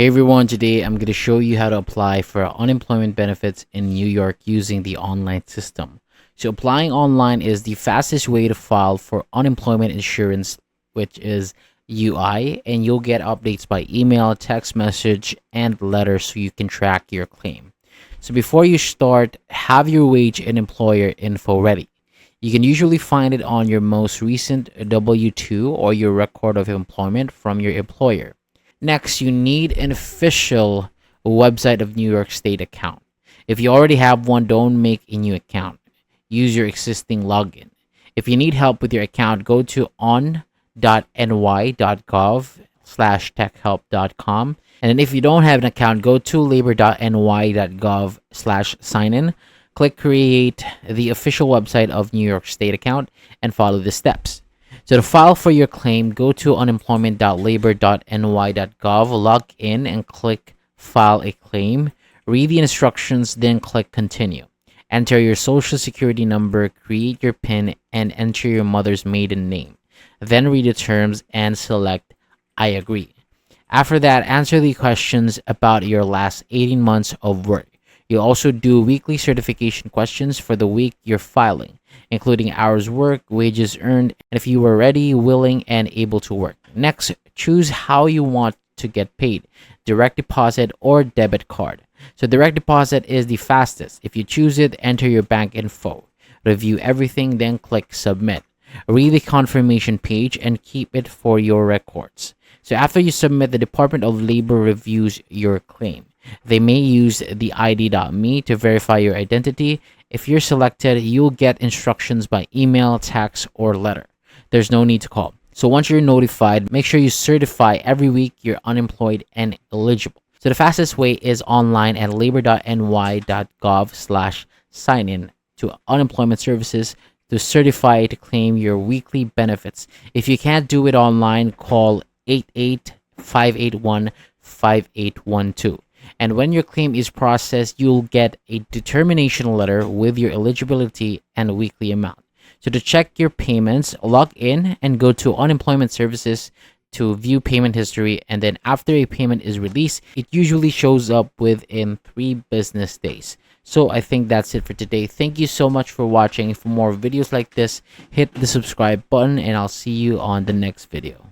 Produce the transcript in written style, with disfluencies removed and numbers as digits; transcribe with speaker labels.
Speaker 1: Hey everyone, today I'm going to show you how to apply for unemployment benefits in New York using the online system. So applying online is the fastest way to file for unemployment insurance, which is UI, and you'll get updates by email, text message, and letter so you can track your claim. So before you start, have your wage and employer info ready. You can usually find it on your most recent W-2 or your record of employment from your employer. Next, you need an official website of New York State account. If you already have one, don't make a new account. Use your existing login. If you need help with your account, go to on.ny.gov/techhelp.com. And then if you don't have an account, go to labor.ny.gov/sign-in. Click create the official website of New York State account and follow the steps. So to file for your claim, go to unemployment.labor.ny.gov, log in and click File a Claim. Read the instructions, then click Continue. Enter your social security number, create your PIN, and enter your mother's maiden name. Then read the terms and select I agree. After that, answer the questions about your last 18 months of work. You'll also do weekly certification questions for the week you're filing, including hours worked, wages earned, and if you were ready, willing, and able to work. Next, choose how you want to get paid, direct deposit or debit card. So direct deposit is the fastest. If you choose it, enter your bank info. Review everything, then click submit. Read the confirmation page and keep it for your records. So after you submit, the Department of Labor reviews your claim. They may use the ID.me to verify your identity. If you're selected, you'll get instructions by email, text, or letter. There's no need to call. So once you're notified, make sure you certify every week you're unemployed and eligible. So the fastest way is online at labor.ny.gov/sign-in to unemployment services to certify to claim your weekly benefits. If you can't do it online, call 88-581-5812. And when your claim is processed, you'll get a determination letter with your eligibility and weekly amount. So to check your payments, log in and go to unemployment services to view payment history. And then after a payment is released, it usually shows up within 3 business days. So I think that's it for today. Thank you so much for watching. For more videos like this, hit the subscribe button and I'll see you on the next video.